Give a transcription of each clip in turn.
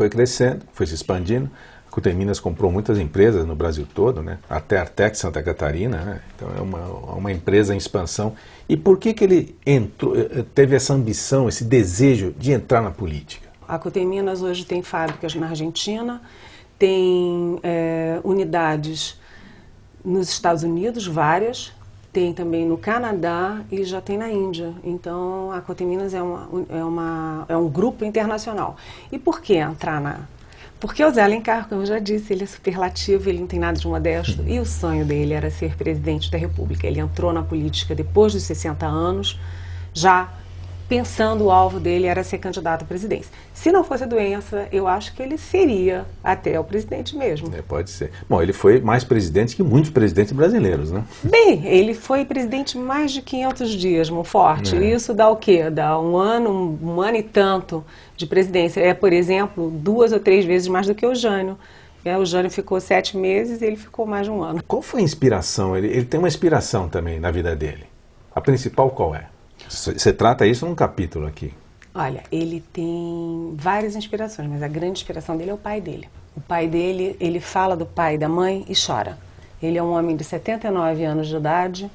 Foi crescendo, foi se expandindo. A Coteminas comprou muitas empresas no Brasil todo, né? Até a Artex Santa Catarina, né? Então é uma empresa em expansão. E por que ele teve essa ambição, esse desejo de entrar na política? A Coteminas hoje tem fábricas na Argentina, tem unidades nos Estados Unidos, várias, tem também no Canadá e já tem na Índia. Então a Coteminas é um grupo internacional. E por que entrar na... Porque o Zé Alencar, como eu já disse, ele é superlativo, ele não tem nada de modesto, e o sonho dele era ser presidente da República. Ele entrou na política depois dos 60 anos, já pensando o alvo dele era ser candidato à presidência. Se não fosse a doença, eu acho que ele seria até o presidente mesmo. Pode ser. Bom, ele foi mais presidente que muitos presidentes brasileiros, né? Bem, ele foi presidente mais de 500 dias, Monforte. Isso dá o quê? Dá um ano e tanto de presidência. É, por exemplo, 2 ou 3 vezes mais do que o Jânio. O Jânio ficou 7 meses e ele ficou mais de um ano. Qual foi a inspiração? Ele tem uma inspiração também na vida dele. A principal qual é? Você trata isso num capítulo aqui. Olha, ele tem várias inspirações, mas a grande inspiração dele é o pai dele. O pai dele, ele fala do pai e da mãe e chora. Ele é um homem de 79 anos de idade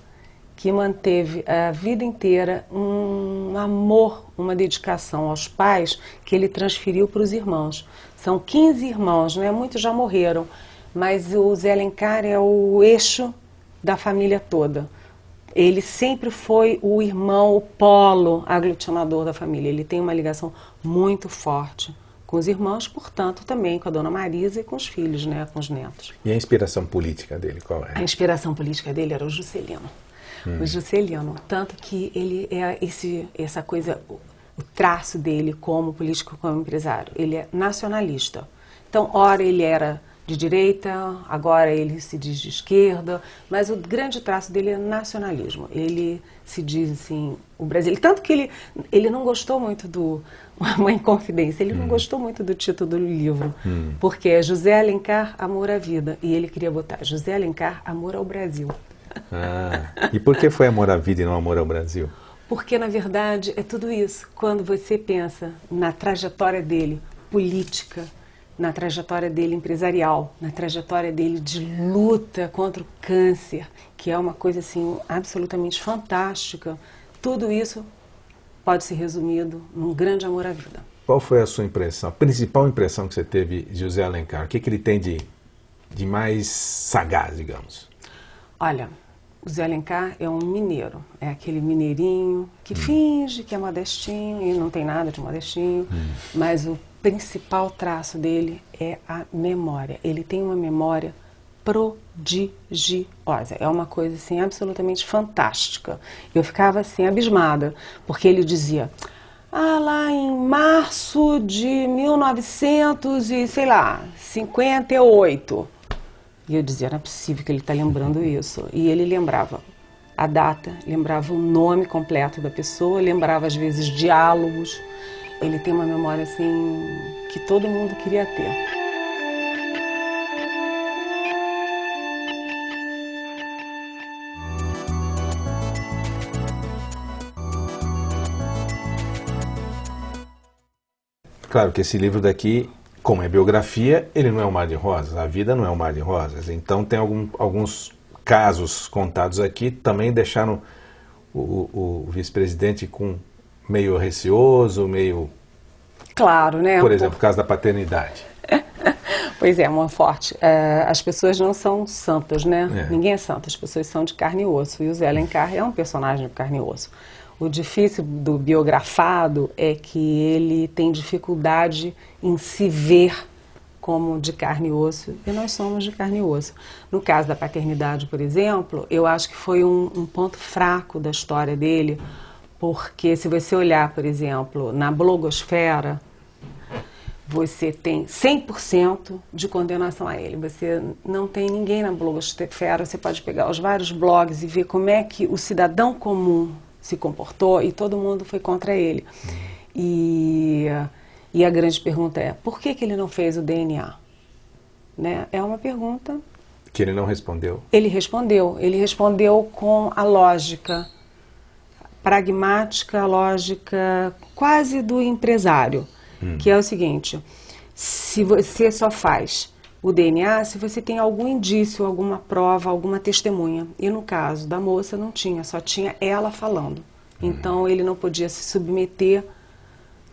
que manteve a vida inteira um amor, uma dedicação aos pais que ele transferiu para os irmãos. São 15 irmãos, né? Muitos já morreram, mas o Zé Alencar é o eixo da família toda. Ele sempre foi o irmão, o polo aglutinador da família. Ele tem uma ligação muito forte com os irmãos, portanto, também com a dona Marisa e com os filhos, né, com os netos. E a inspiração política dele, qual é? A inspiração política dele era o Juscelino. O Juscelino, tanto que ele é essa coisa, o traço dele como político, como empresário. Ele é nacionalista. Então, ora ele era de direita, agora ele se diz de esquerda, mas o grande traço dele é nacionalismo. Ele se diz assim, o Brasil. Tanto que ele não gostou muito uma inconfidência, ele não gostou muito do título do livro, porque é José Alencar, Amor à Vida, e ele queria botar José Alencar, Amor ao Brasil. E por que foi Amor à Vida e não Amor ao Brasil? Porque, na verdade, é tudo isso. Quando você pensa na trajetória dele política, na trajetória dele empresarial, na trajetória dele de luta contra o câncer, que é uma coisa assim absolutamente fantástica, tudo isso pode ser resumido num grande amor à vida. Qual foi a sua impressão, a principal impressão que você teve de José Alencar? O que ele tem de mais sagaz, digamos? Olha, o Zé Alencar é um mineiro, é aquele mineirinho que finge que é modestinho e não tem nada de modestinho, mas o principal traço dele é a memória. Ele tem uma memória prodigiosa. É uma coisa assim absolutamente fantástica. Eu ficava assim abismada, porque ele dizia: lá em março de 1958. E eu dizia: não é possível que ele está lembrando isso. E ele lembrava a data, lembrava o nome completo da pessoa, lembrava às vezes diálogos. Ele tem uma memória assim que todo mundo queria ter. Claro que esse livro daqui, como é biografia, ele não é um mar de rosas, a vida não é um mar de rosas. Então tem alguns casos contados aqui, também deixaram o vice-presidente com meio receoso, meio... Claro, né? Por exemplo, o caso da paternidade. Pois é, Monforte, as pessoas não são santas, né? Ninguém é santo, as pessoas são de carne e osso. E o Zé Alencar é um personagem de carne e osso. O difícil do biografado é que ele tem dificuldade em se ver como de carne e osso, e nós somos de carne e osso. No caso da paternidade, por exemplo, eu acho que foi um ponto fraco da história dele, porque se você olhar, por exemplo, na blogosfera, você tem 100% de condenação a ele. Você não tem ninguém na blogosfera, você pode pegar os vários blogs e ver como é que o cidadão comum se comportou e todo mundo foi contra ele. E a grande pergunta é, por que ele não fez o DNA? Né? É uma pergunta... Que ele não respondeu? Ele respondeu com a lógica pragmática, a lógica quase do empresário, que é o seguinte: se você só faz o DNA se você tem algum indício, alguma prova, alguma testemunha. E no caso da moça não tinha, só tinha ela falando. Então ele não podia se submeter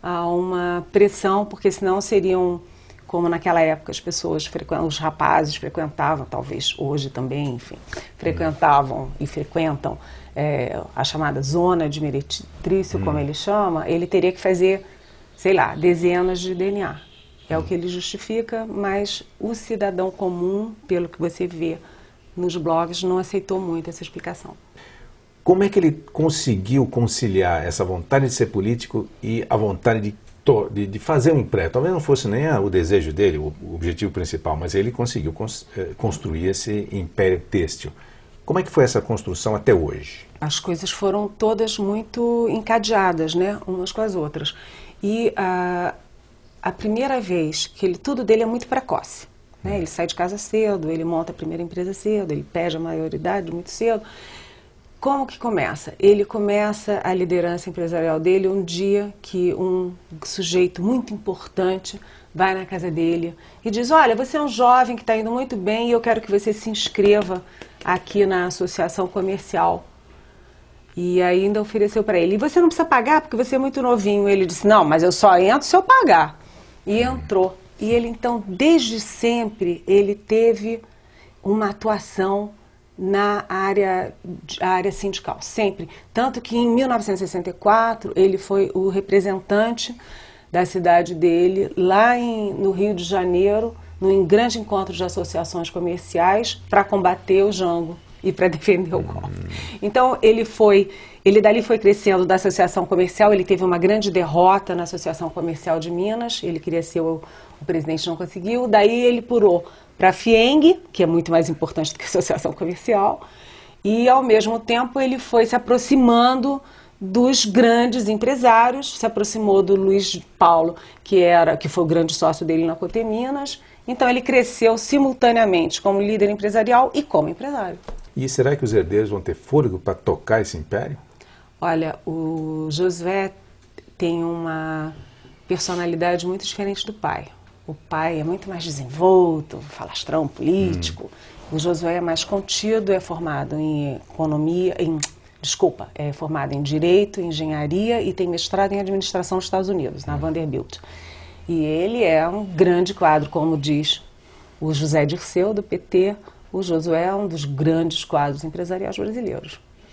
a uma pressão, porque senão seriam, como naquela época as pessoas, os rapazes frequentavam, talvez hoje também, enfim, frequentavam e frequentam a chamada zona de meretrício, como ele chama, ele teria que fazer, sei lá, dezenas de DNA. É o que ele justifica, mas o cidadão comum, pelo que você vê nos blogs, não aceitou muito essa explicação. Como é que ele conseguiu conciliar essa vontade de ser político e a vontade de fazer um império? Talvez não fosse nem o desejo dele, o objetivo principal, mas ele conseguiu construir esse império têxtil. Como é que foi essa construção até hoje? As coisas foram todas muito encadeadas, né, umas com as outras. E a primeira vez que tudo dele é muito precoce, né? Ele sai de casa cedo, ele monta a primeira empresa cedo, ele pede a maioridade muito cedo. Como que começa? Ele começa a liderança empresarial dele um dia que um sujeito muito importante vai na casa dele e diz: olha, você é um jovem que está indo muito bem e eu quero que você se inscreva aqui na associação comercial. E ainda ofereceu para ele: e você não precisa pagar porque você é muito novinho. Ele disse: não, mas eu só entro se eu pagar. E entrou. E ele então, desde sempre, ele teve uma atuação na área sindical, sempre. Tanto que em 1964 ele foi o representante da cidade dele lá no Rio de Janeiro, num grande encontro de associações comerciais para combater o Jango e para defender o golpe. Então ele dali foi crescendo da associação comercial, ele teve uma grande derrota na Associação Comercial de Minas, ele queria ser o presidente, não conseguiu, daí ele pulou para a FIENG, que é muito mais importante do que a Associação Comercial, e ao mesmo tempo ele foi se aproximando dos grandes empresários, se aproximou do Luiz Paulo, que foi o grande sócio dele na Coteminas. Então ele cresceu simultaneamente como líder empresarial e como empresário. E será que os herdeiros vão ter fôlego para tocar esse império? Olha, o Josué tem uma personalidade muito diferente do pai. O pai é muito mais desenvolto, falastrão político. O Josué é mais contido, é formado em economia, é formado em direito, engenharia e tem mestrado em administração nos Estados Unidos, na Vanderbilt. E ele é um grande quadro, como diz o José Dirceu, do PT. O Josué é um dos grandes quadros empresariais brasileiros.